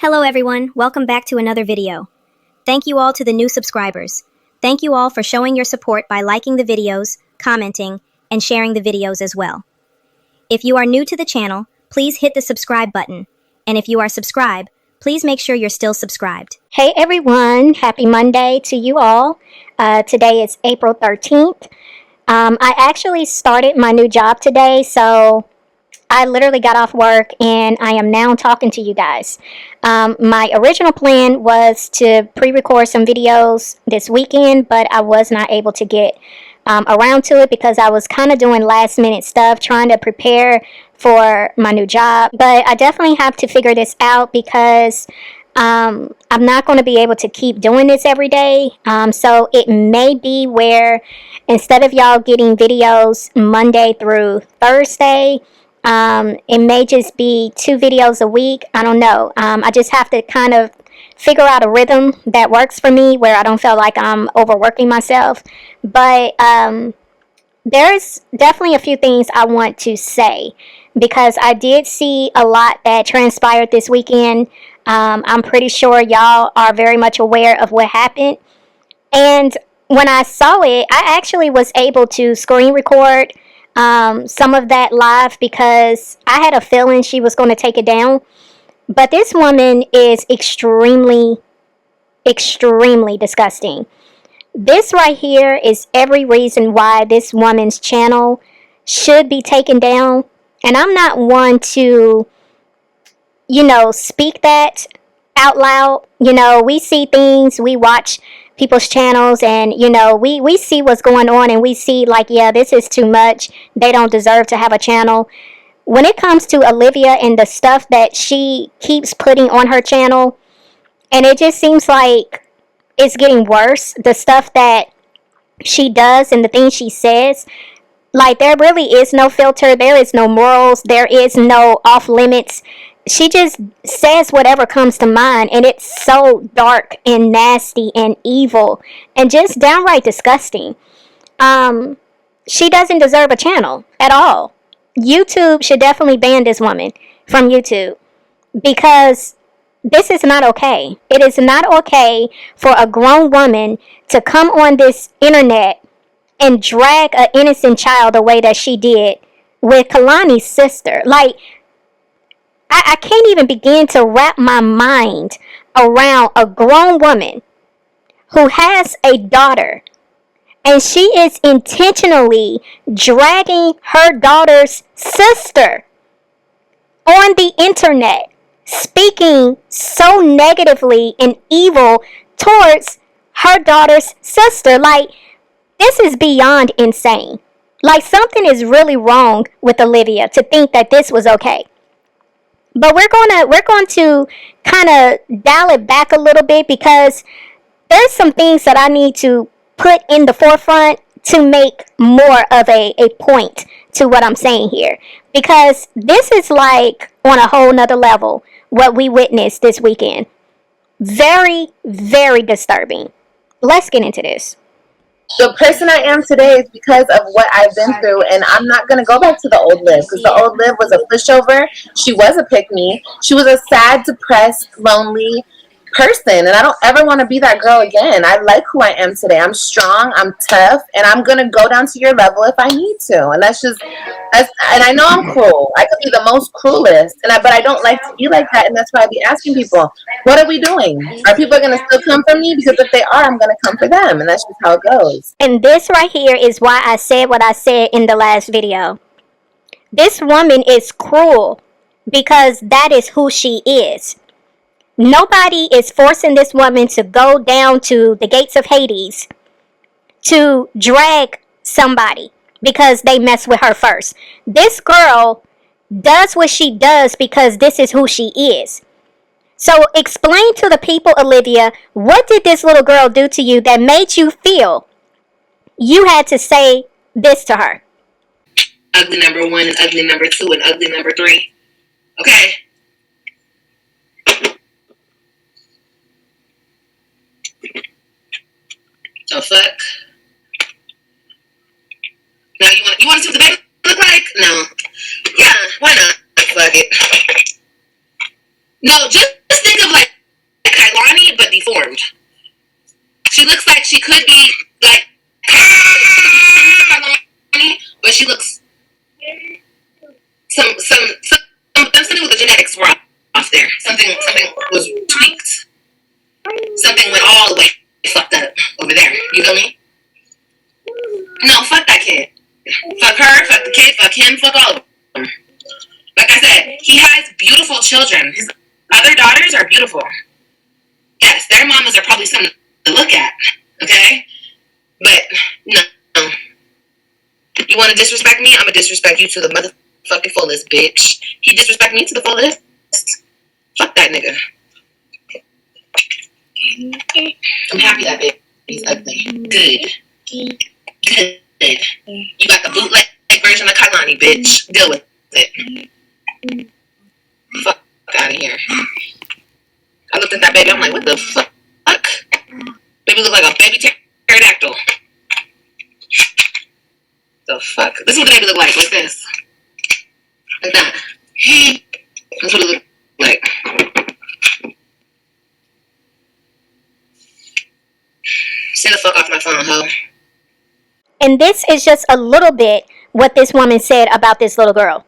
Hello everyone, welcome back to another video. Thank you all to the new subscribers. Thank you all for showing your support by liking the videos, commenting, and sharing the videos as well. If you are new to the channel, please hit the subscribe button. And if you are subscribed, please make sure you're still subscribed. Hey everyone, happy Monday to you all. Today is April 13th. I actually started my new job today, so I literally got off work and I am now talking to you guys. My original plan was to pre-record some videos this weekend, but I was not able to get around to it because I was kind of doing last minute stuff, trying to prepare for my new job. But I definitely have to figure this out because I'm not going to be able to keep doing this every day. So it may be where instead of y'all getting videos Monday through Thursday, it may just be 2 videos a week. I don't know. I just have to kind of figure out a rhythm that works for me where I don't feel like I'm overworking myself. But there's definitely a few things I want to say because I did see a lot that transpired this weekend. I'm pretty sure y'all are very much aware of what happened. And when I saw it, I actually was able to screen record some of that live because I had a feeling she was going to take it down. But this woman is extremely disgusting. This right here is every reason why this woman's channel should be taken down. And I'm not one to, speak that out loud. We see things, we watch people's channels, and we see what's going on, and we see like, yeah, this is too much, they don't deserve to have a channel. When it comes to Olivia and the stuff that she keeps putting on her channel, and it just seems like it's getting worse, the stuff that she does and the things she says, like there really is no filter, there is no morals, there is no off limits. She just says whatever comes to mind, and it's so dark and nasty and evil and just downright disgusting. She doesn't deserve a channel at all. YouTube should definitely ban this woman from YouTube because this is not okay. It is not okay for a grown woman to come on this internet and drag an innocent child the way that she did with Kalani's sister. Like, I can't even begin to wrap my mind around a grown woman who has a daughter, and she is intentionally dragging her daughter's sister on the internet, speaking so negatively and evil towards her daughter's sister. Like, this is beyond insane. Like, something is really wrong with Olivia to think that this was okay. But we're going to kind of dial it back a little bit because there's some things that I need to put in the forefront to make more of a point to what I'm saying here. Because this is like on a whole nother level what we witnessed this weekend. Very, very disturbing. Let's get into this. The person I am today is because of what I've been through, and I'm not going to go back to the old Liv because the old Liv was a pushover. She was a pick-me. She was a sad, depressed, lonely person, and I don't ever want to be that girl again. I like who I am today. I'm strong, I'm tough, and I'm going to go down to your level if I need to. And and I know I'm cruel. I could be the most cruelest, but I don't like to be like that, and that's why I be asking people, what are we doing? Are people going to still come for me? Because if they are, I'm going to come for them, and that's just how it goes. And this right here is why I said what I said in the last video. This woman is cruel because that is who she is. Nobody is forcing this woman to go down to the gates of Hades to drag somebody because they mess with her first. This girl does what she does because this is who she is. So explain to the people, Olivia, what did this little girl do to you that made you feel you had to say this to her? Ugly number 1 and ugly number 2 and ugly number 3. Okay? The fuck? Now you want to see what the baby look like? No. Yeah, why not? Fuck it. No, just think of formed. She looks like she could be like, but she looks something with the genetics were off there. Something was tweaked. Something went all the way fucked up over there. You feel me? No, fuck that kid. Fuck her, fuck the kid, fuck him, fuck all of them. Like I said, he has beautiful children. His other daughters are beautiful. Yes, their mamas are probably something to look at. Okay? But, no. You want to disrespect me? I'm going to disrespect you to the motherfucking fullest, bitch. He disrespect me to the fullest? Fuck that nigga. I'm happy that baby's ugly. Good. You got the bootleg version of Kailani, bitch. Deal with it. Fuck out of here. I looked at that baby, I'm like, what the fuck? Baby look like a baby pterodactyl. The fuck? This is what the baby look like this. Like that. That's what it look like. Stay the fuck off my phone, ho. And this is just a little bit what this woman said about this little girl.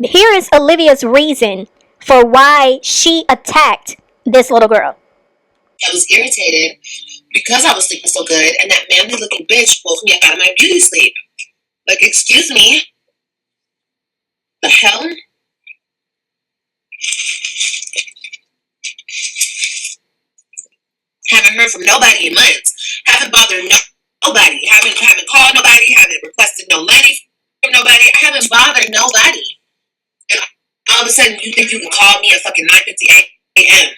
Here is Olivia's reason for why she attacked this little girl. I was irritated because I was sleeping so good, and that manly looking bitch woke me up out of my beauty sleep. Like, excuse me? The hell? Haven't heard from nobody in months. Haven't bothered nobody. Haven't called nobody. Haven't requested no money from nobody. I haven't bothered nobody. And all of a sudden, you think you can call me at fucking 9:58 a.m.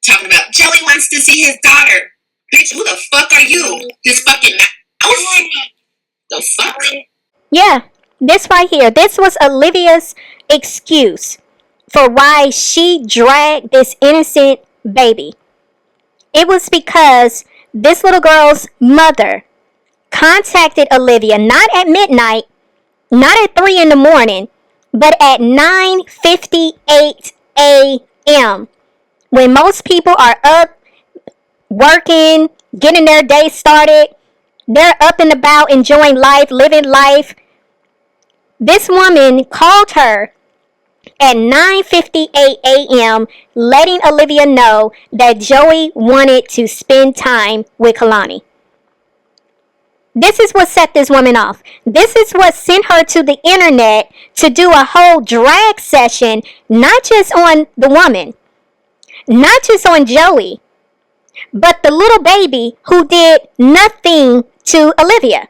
talking about Joey wants to see his daughter. Bitch, who the fuck are you? His fucking mouth? The fuck? Yeah, this right here. This was Olivia's excuse for why she dragged this innocent baby. It was because this little girl's mother contacted Olivia not at midnight, not at 3 in the morning, but at 9:58 a.m. when most people are up, working, getting their day started. They're up and about, enjoying life, living life. This woman called her at 9:58 a.m. letting Olivia know that Joey wanted to spend time with Kalani. This is what set this woman off. This is what sent her to the internet to do a whole drag session, not just on the woman, not just on Joey, but the little baby who did nothing to Olivia.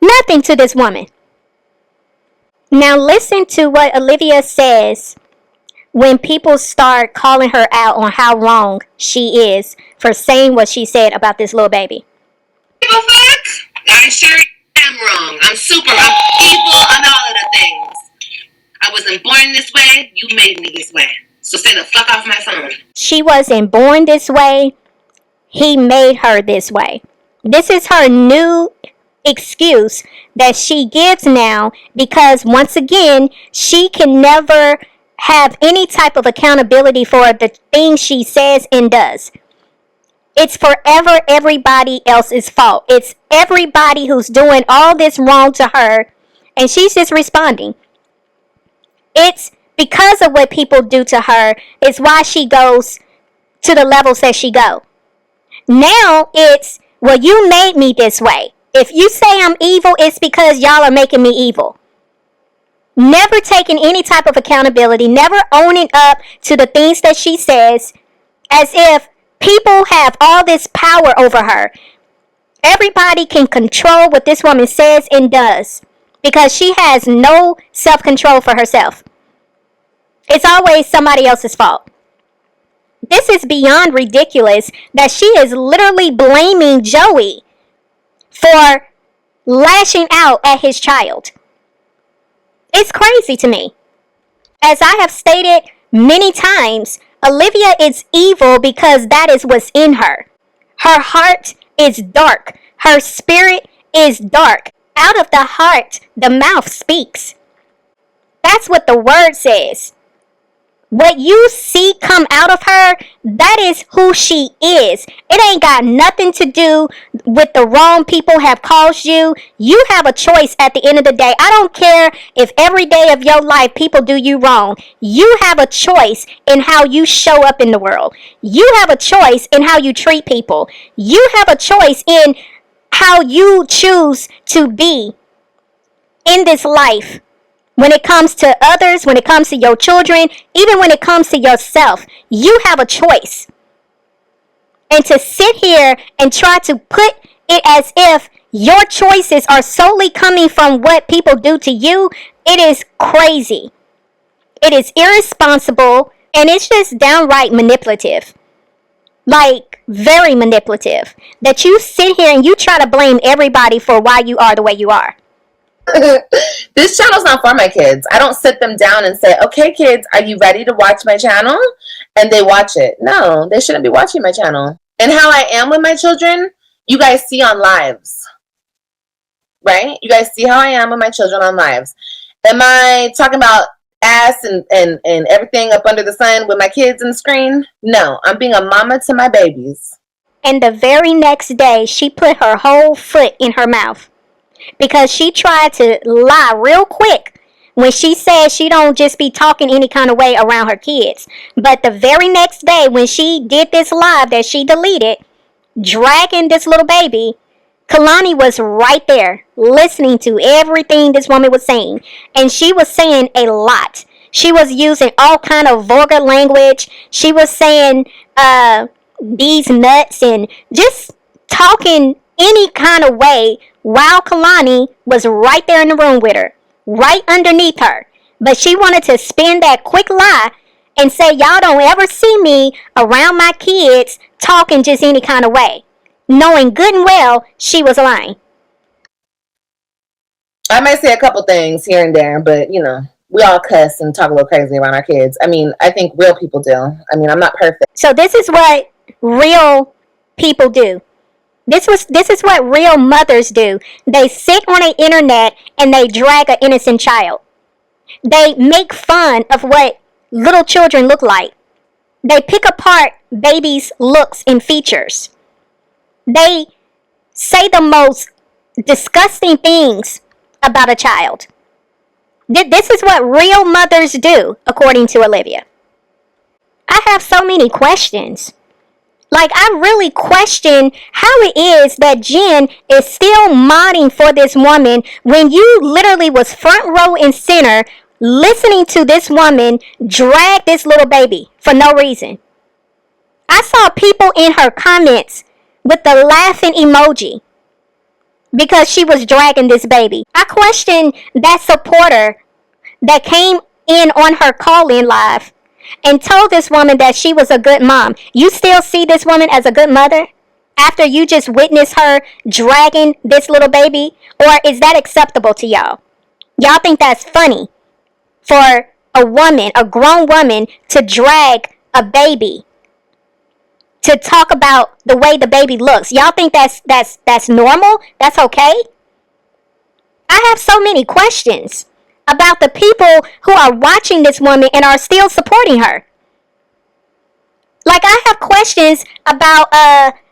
Nothing to this woman. Now listen to what Olivia says when people start calling her out on how wrong she is for saying what she said about this little baby. Give a fuck? I sure am wrong. I'm super, I'm evil, and all of the things. I wasn't born this way. You made me this way. So stay the fuck off my phone. She wasn't born this way. He made her this way. This is her new excuse that she gives now because, once again, she can never have any type of accountability for the things she says and does. It's forever everybody else's fault. It's everybody who's doing all this wrong to her, and she's just responding. It's because of what people do to her is why she goes to the levels that she go. Now it's, well, you made me this way. If you say I'm evil, it's because y'all are making me evil. Never taking any type of accountability, never owning up to the things that she says, as if people have all this power over her. Everybody can control what this woman says and does because she has no self-control for herself. It's always somebody else's fault. This is beyond ridiculous that she is literally blaming Joey for lashing out at his child. It's crazy to me. As I have stated many times, Olivia is evil because that is what's in her. Her heart is dark. Her spirit is dark. Out of the heart, the mouth speaks. That's what the word says. What you see come out of her, that is who she is. It ain't got nothing to do with the wrong people have caused you. You have a choice at the end of the day. I don't care if every day of your life people do you wrong. You have a choice in how you show up in the world. You have a choice in how you treat people. You have a choice in how you choose to be in this life. When it comes to others, when it comes to your children, even when it comes to yourself, you have a choice. And to sit here and try to put it as if your choices are solely coming from what people do to you, it is crazy. It is irresponsible, and it's just downright manipulative. Like, very manipulative. That you sit here and you try to blame everybody for why you are the way you are. This channel's not for my kids. I don't sit them down and say, okay, kids, are you ready to watch my channel? And they watch it. No, they shouldn't be watching my channel. And how I am with my children, you guys see on lives. Right? You guys see how I am with my children on lives. Am I talking about ass and everything up under the sun with my kids in the screen? No, I'm being a mama to my babies. And the very next day, she put her whole foot in her mouth. Because she tried to lie real quick when she said she don't just be talking any kind of way around her kids. But the very next day when she did this live that she deleted, dragging this little baby, Kalani was right there listening to everything this woman was saying. And she was saying a lot. She was using all kind of vulgar language. She was saying these nuts and just talking any kind of way while Kalani was right there in the room with her, right underneath her. But she wanted to spin that quick lie and say, y'all don't ever see me around my kids talking just any kind of way, knowing good and well she was lying. I might say a couple things here and there, but you know, we all cuss and talk a little crazy around our kids. I mean, I think real people do. I mean, I'm not perfect. So this is what real people do. This is what real mothers do. They sit on the internet and they drag an innocent child. They make fun of what little children look like. They pick apart babies' looks and features. They say the most disgusting things about a child. This is what real mothers do, according to Olivia. I have so many questions. Like, I really question how it is that Jen is still modding for this woman when you literally was front row and center listening to this woman drag this little baby for no reason. I saw people in her comments with the laughing emoji because she was dragging this baby. I question that supporter that came in on her call-in live and told this woman that she was a good mom. You still see this woman as a good mother after you just witnessed her dragging this little baby? Or is that acceptable to y'all? Y'all think that's funny for a woman, a grown woman, to drag a baby, to talk about the way the baby looks? Y'all think that's normal? That's okay? I have so many questions about the people who are watching this woman and are still supporting her. Like, I have questions about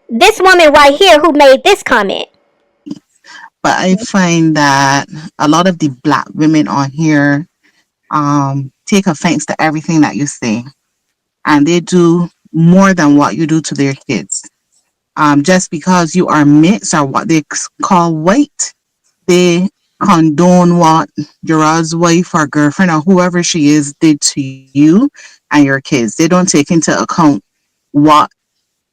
this woman right here who made this comment. But I find that a lot of the black women on here take offense to everything that you say. And they do more than what you do to their kids. Just because you are mixed or what they call white, they condone what your wife or girlfriend or whoever she is did to you and your kids. They don't take into account what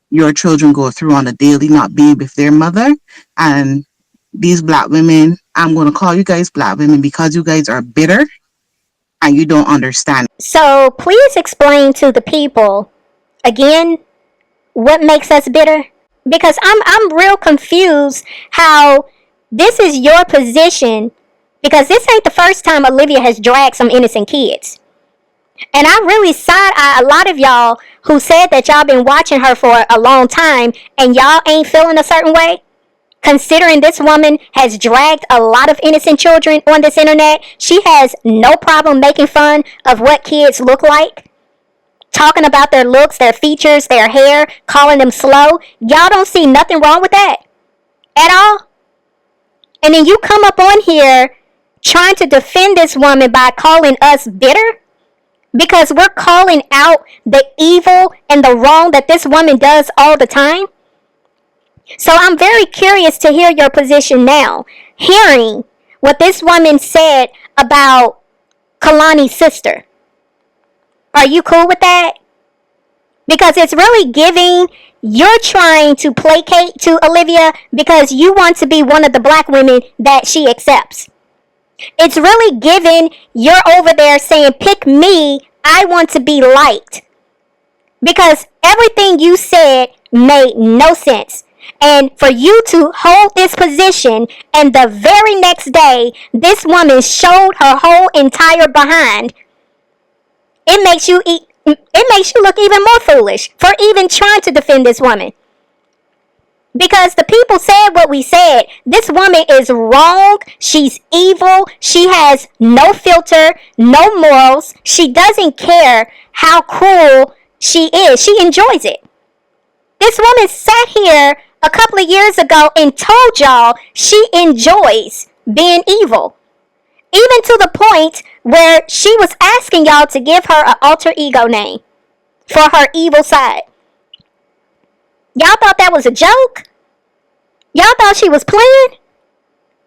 your children go through on a daily, not being with their mother. And these black women, I'm going to call you guys black women because you guys are bitter and you don't understand. So please explain to the people again what makes us bitter, because I'm real confused how this is your position, because this ain't the first time Olivia has dragged some innocent kids. And I really side-eye a lot of y'all who said that y'all been watching her for a long time and y'all ain't feeling a certain way. Considering this woman has dragged a lot of innocent children on this internet, she has no problem making fun of what kids look like. talking about their looks, their features, their hair, calling them slow. Y'all don't see nothing wrong with that at all. And then you come up on here trying to defend this woman by calling us bitter because we're calling out the evil and the wrong that this woman does all the time. So I'm very curious to hear your position now, hearing what this woman said about Kalani's sister. Are you cool with that? Because it's really giving, you're trying to placate to Olivia because you want to be one of the black women that she accepts. It's really giving, you're over there saying, pick me, I want to be liked. Because everything you said made no sense. And for you to hold this position and the very next day, this woman showed her whole entire behind, it makes you look even more foolish for even trying to defend this woman. Because the people said what we said. This woman is wrong. She's evil. She has no filter, no morals. She doesn't care how cruel she is. She enjoys it. This woman sat here a couple of years ago and told y'all she enjoys being evil. Even to the point where she was asking y'all to give her an alter ego name for her evil side. Y'all thought that was a joke? Y'all thought she was playing?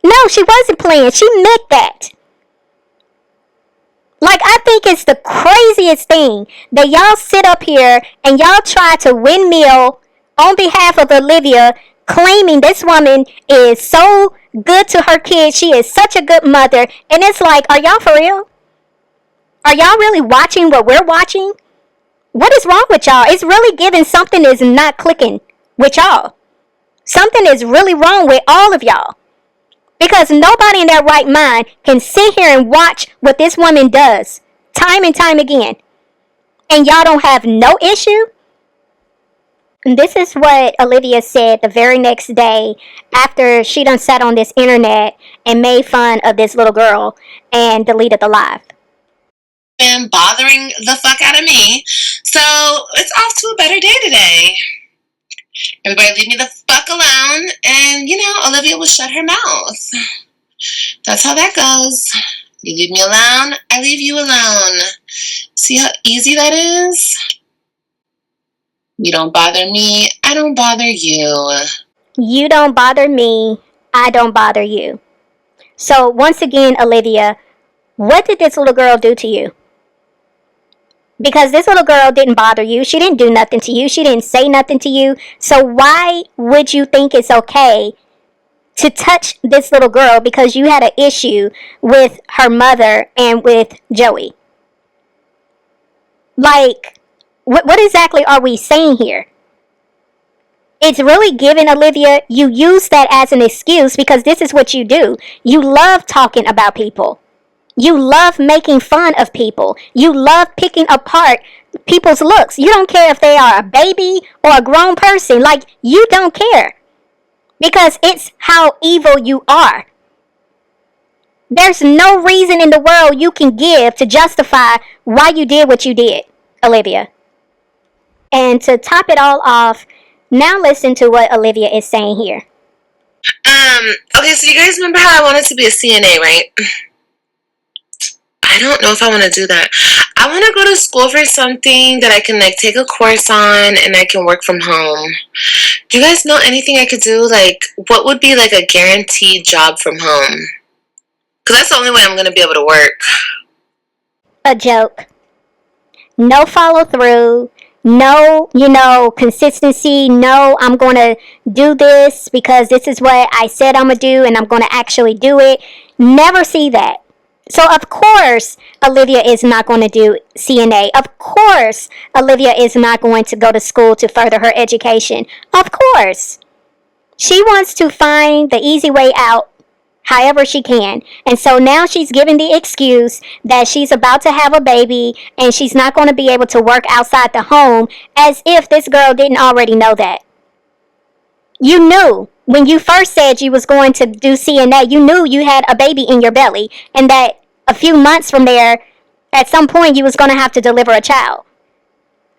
No, she wasn't playing. She meant that. Like, I think it's the craziest thing that y'all sit up here and y'all try to windmill on behalf of Olivia, claiming this woman is so good to her kids. She is such a good mother. And it's like, are y'all for real? Are y'all really watching what we're watching? What is wrong with y'all? It's really giving something is not clicking with y'all. Something is really wrong with all of y'all. Because nobody in their right mind can sit here and watch what this woman does time and time again. And y'all don't have no issue? And this is what Olivia said the very next day after she done sat on this internet and made fun of this little girl and deleted the live. Been bothering the fuck out of me. So it's off to a better day today. Everybody leave me the fuck alone. And, Olivia will shut her mouth. That's how that goes. You leave me alone, I leave you alone. See how easy that is? You don't bother me, I don't bother you. You don't bother me, I don't bother you. So once again, Olivia, what did this little girl do to you? Because this little girl didn't bother you. She didn't do nothing to you. She didn't say nothing to you. So why would you think it's okay to touch this little girl because you had an issue with her mother and with Joey? Like, what exactly are we saying here? It's really giving, Olivia, you use that as an excuse because this is what you do. You love talking about people. You love making fun of people. You love picking apart people's looks. You don't care if they are a baby or a grown person. Like, you don't care. Because it's how evil you are. There's no reason in the world you can give to justify why you did what you did, Olivia. And to top it all off, now listen to what Olivia is saying here. Okay, so you guys remember how I wanted to be a CNA, right? I don't know if I want to do that. I want to go to school for something that I can take a course on and I can work from home. Do you guys know anything I could do? Like, what would be a guaranteed job from home? Because that's the only way I'm going to be able to work. A joke. No follow through. No, consistency. No, I'm going to do this because this is what I said I'm going to do and I'm going to actually do it. Never see that. So, of course, Olivia is not going to do CNA. Of course, Olivia is not going to go to school to further her education. Of course. She wants to find the easy way out however she can. And so now she's giving the excuse that she's about to have a baby and she's not going to be able to work outside the home, as if this girl didn't already know that. You knew when you first said you was going to do CNA, you knew you had a baby in your belly and that a few months from there, at some point you was going to have to deliver a child.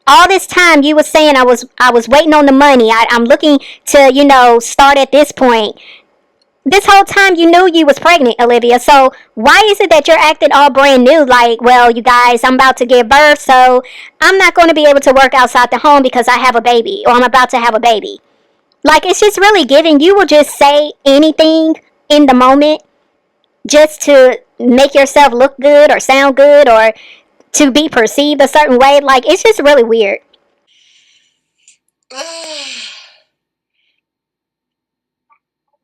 All this time you was saying I was waiting on the money. I'm looking to, start at this point. This whole time you knew you was pregnant, Olivia. So why is it that you're acting all brand new? Like, well, you guys, I'm about to give birth, so I'm not going to be able to work outside the home because I have a baby, or I'm about to have a baby. Like, it's just really giving. You will just say anything in the moment just to make yourself look good or sound good or to be perceived a certain way. Like, it's just really weird.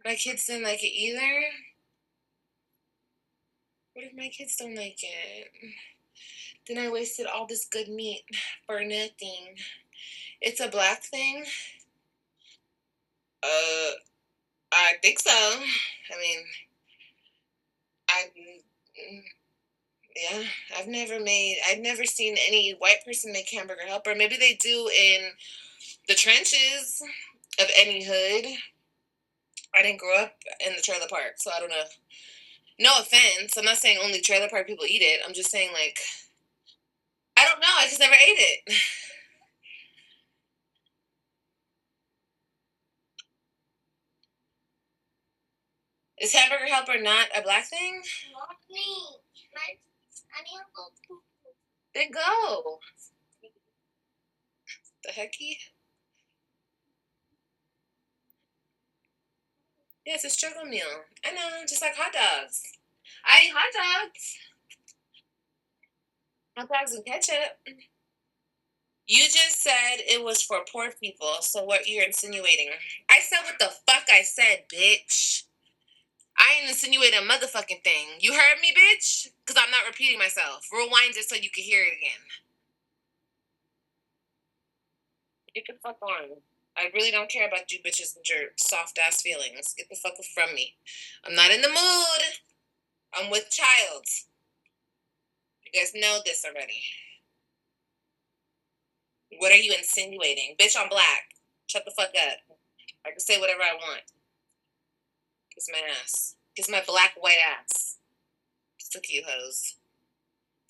My kids didn't like it either. What if my kids don't like it? Then I wasted all this good meat for nothing. It's a black thing? I think so. I mean, I, yeah, I've never seen any white person make hamburger helper. Maybe they do in the trenches of any hood. I didn't grow up in the trailer park, so I don't know. No offense. I'm not saying only trailer park people eat it. I'm just saying, like, I don't know. I just never ate it. Is hamburger helper not a black thing? Not me. Then go. The hecky? Yeah, it's a struggle meal. I know, just like hot dogs. I eat hot dogs. Hot dogs and ketchup. You just said it was for poor people, so what you're insinuating? I said what the fuck I said, bitch. I ain't insinuating a motherfucking thing. You heard me, bitch? Because I'm not repeating myself. Rewind it so you can hear it again. You can fuck on. I really don't care about you bitches and your soft-ass feelings. Get the fuck from me. I'm not in the mood. I'm with child. You guys know this already. What are you insinuating? Bitch, I'm black. Shut the fuck up. I can say whatever I want. Kiss my ass. Kiss my black white ass. Just look at you hoes.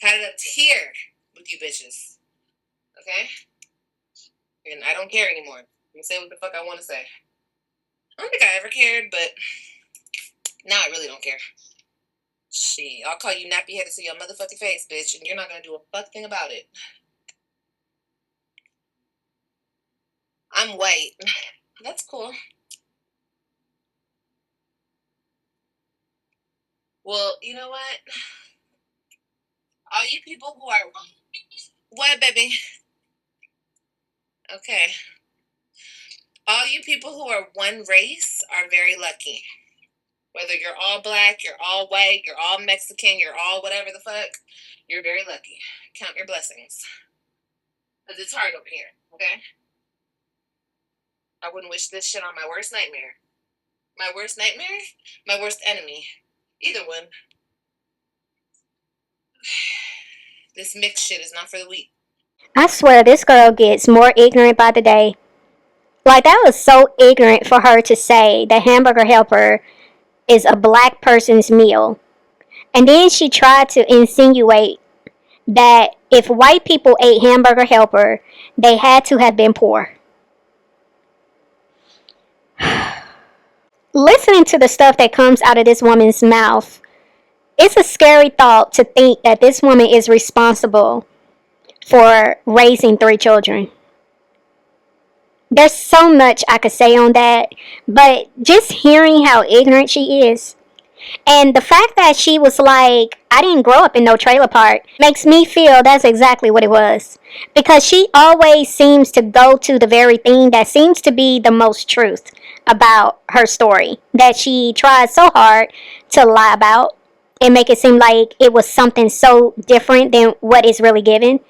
Had it up to here with you bitches. Okay? And I don't care anymore. I can say what the fuck I want to say. I don't think I ever cared, but now I really don't care. Shit, I'll call you nappy headed to your motherfucking face, bitch, and you're not gonna do a fuck thing about it. I'm white. That's cool. Well, you know what? All you people who are... What, baby? Okay. All you people who are one race are very lucky. Whether you're all black, you're all white, you're all Mexican, you're all whatever the fuck, you're very lucky. Count your blessings. Because it's hard over here, okay? I wouldn't wish this shit on my worst nightmare. My worst nightmare? My worst enemy. Either one. This mixed shit is not for the weak. I swear this girl gets more ignorant by the day. Like, that was so ignorant for her to say that hamburger helper is a black person's meal. And then she tried to insinuate that if white people ate hamburger helper, they had to have been poor. Listening to the stuff that comes out of this woman's mouth, it's a scary thought to think that this woman is responsible for raising 3 children. There's so much I could say on that, but just hearing how ignorant she is, and the fact that she was like, I didn't grow up in no trailer park, makes me feel that's exactly what it was. Because she always seems to go to the very thing that seems to be the most truth about her story, that she tried so hard to lie about and make it seem like it was something so different than what is really given.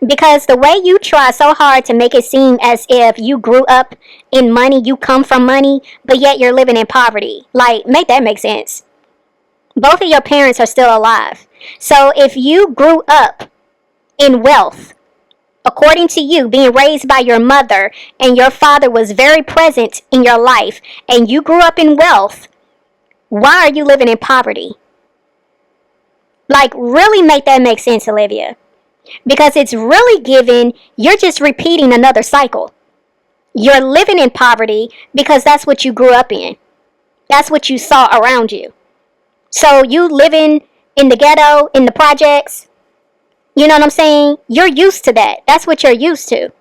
Because the way you try so hard to make it seem as if you grew up in money, you come from money, but yet you're living in poverty. Like, make that make sense. Both of your parents are still alive. So if you grew up in wealth, according to you, being raised by your mother, and your father was very present in your life, and you grew up in wealth, why are you living in poverty? Like, really make that make sense, Olivia. Because it's really giving, you're just repeating another cycle. You're living in poverty because that's what you grew up in. That's what you saw around you. So you living in the ghetto, in the projects, you know what I'm saying? You're used to that. That's what you're used to.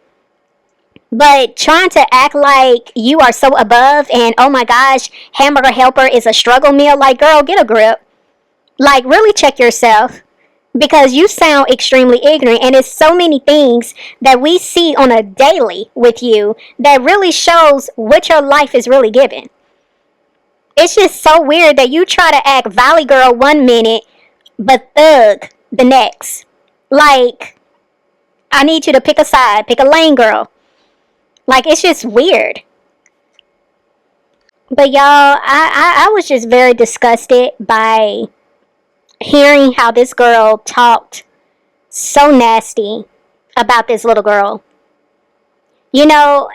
But trying to act like you are so above and, oh my gosh, hamburger helper is a struggle meal. Like, girl, get a grip. Like, really check yourself. Because you sound extremely ignorant, and it's so many things that we see on a daily with you that really shows what your life is really giving. It's just so weird that you try to act valley girl 1 minute, but thug the next. Like, I need you to pick a side, pick a lane, girl. Like, it's just weird. But y'all, I was just very disgusted by hearing how this girl talked so nasty about this little girl. You know,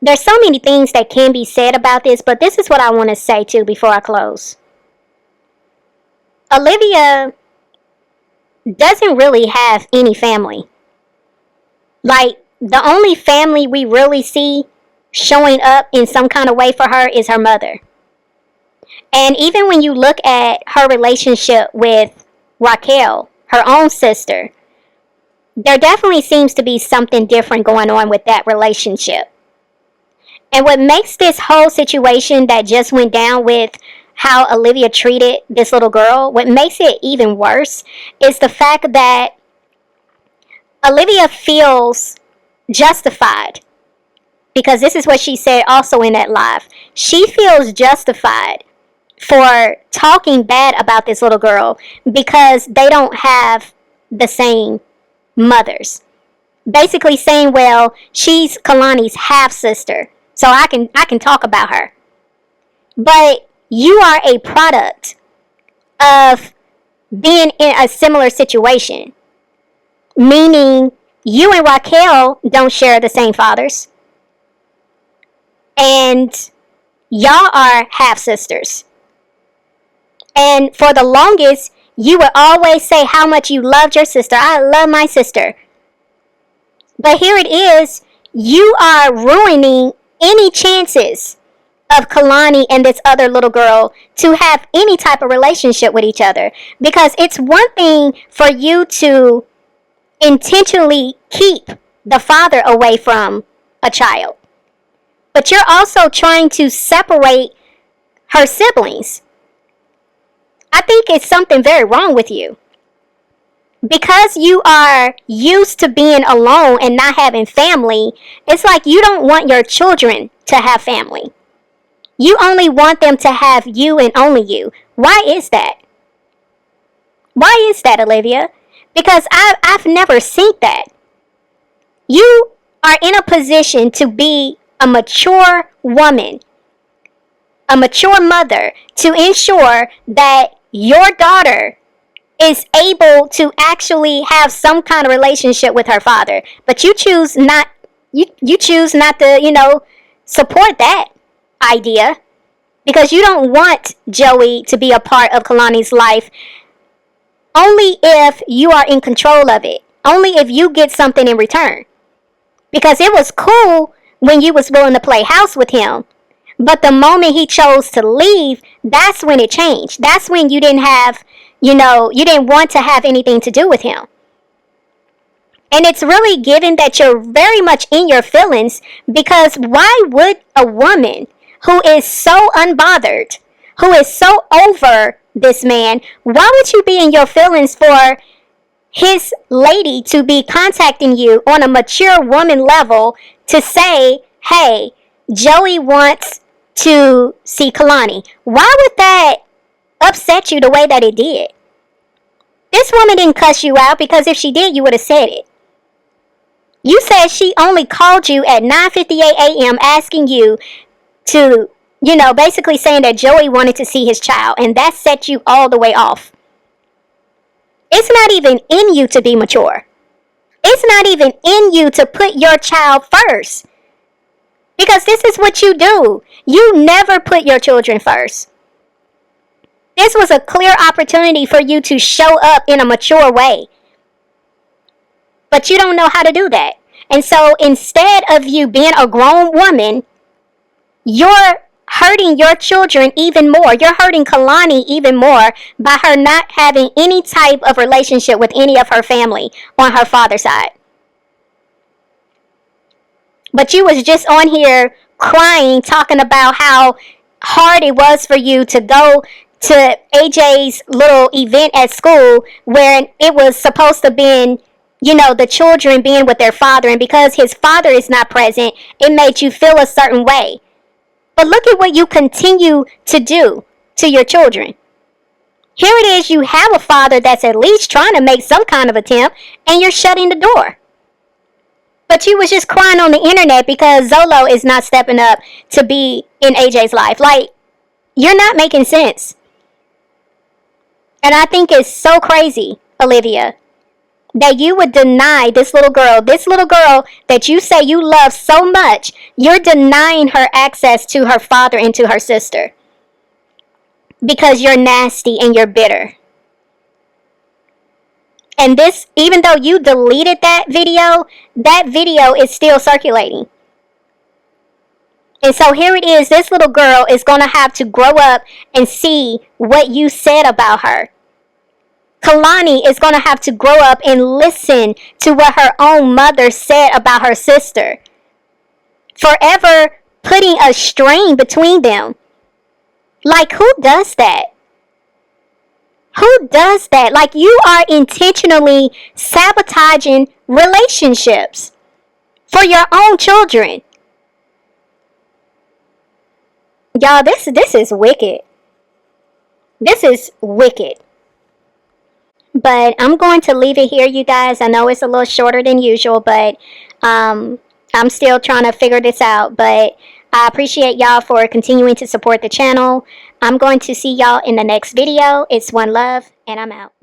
there's so many things that can be said about this, but this is what I want to say too before I close. Olivia doesn't really have any family. Like, the only family we really see showing up in some kind of way for her is her mother. And even when you look at her relationship with Raquel, her own sister, there definitely seems to be something different going on with that relationship. And what makes this whole situation that just went down with how Olivia treated this little girl, what makes it even worse is the fact that Olivia feels justified. Because this is what she said also in that live. She feels justified for talking bad about this little girl because they don't have the same mothers. Basically saying, well, she's Kalani's half sister, so I can talk about her. But you are a product of being in a similar situation, meaning you and Raquel don't share the same fathers, and y'all are half sisters. And for the longest, you would always say how much you loved your sister. I love my sister. But here it is, you are ruining any chances of Kalani and this other little girl to have any type of relationship with each other. Because it's one thing for you to intentionally keep the father away from a child, but you're also trying to separate her siblings. I think it's something very wrong with you. Because you are used to being alone and not having family, it's like you don't want your children to have family. You only want them to have you and only you. Why is that? Why is that, Olivia? Because I've never seen that. You are in a position to be a mature woman, a mature mother, to ensure that your daughter is able to actually have some kind of relationship with her father. But you choose not, you choose not to, support that idea because you don't want Joey to be a part of Kalani's life only if you are in control of it, only if you get something in return. Because it was cool when you was willing to play house with him. But the moment he chose to leave, that's when it changed. That's when you didn't have, you didn't want to have anything to do with him. And it's really given that you're very much in your feelings, because why would a woman who is so unbothered, who is so over this man, why would you be in your feelings for his lady to be contacting you on a mature woman level to say, hey, Joey wants to see Kalani? Why would that upset you the way that it did? This woman didn't cuss you out, because if she did, you would have said it. You said she only called you at 9:58 a.m. asking you to, basically saying that Joey wanted to see his child, and that set you all the way off. It's not even in you to be mature. It's not even in you to put your child first. Because this is what you do. You never put your children first. This was a clear opportunity for you to show up in a mature way. But you don't know how to do that. And so instead of you being a grown woman, you're hurting your children even more. You're hurting Kalani even more by her not having any type of relationship with any of her family on her father's side. But you was just on here crying, talking about how hard it was for you to go to AJ's little event at school where it was supposed to be, the children being with their father. And because his father is not present, it made you feel a certain way. But look at what you continue to do to your children. Here it is, you have a father that's at least trying to make some kind of attempt, and you're shutting the door. But you was just crying on the internet because Zolo is not stepping up to be in AJ's life. Like, you're not making sense. And I think it's so crazy, Olivia, that you would deny this little girl that you say you love so much, you're denying her access to her father and to her sister. Because you're nasty and you're bitter. And this, even though you deleted that video is still circulating. And so here it is, this little girl is going to have to grow up and see what you said about her. Kalani is going to have to grow up and listen to what her own mother said about her sister. Forever putting a strain between them. Like, who does that? Who does that? Like, you are intentionally sabotaging relationships for your own children. Y'all, this is wicked. This is wicked. But I'm going to leave it here, you guys. I know it's a little shorter than usual, but I'm still trying to figure this out. But I appreciate y'all for continuing to support the channel. I'm going to see y'all in the next video. It's OneLove, and I'm out.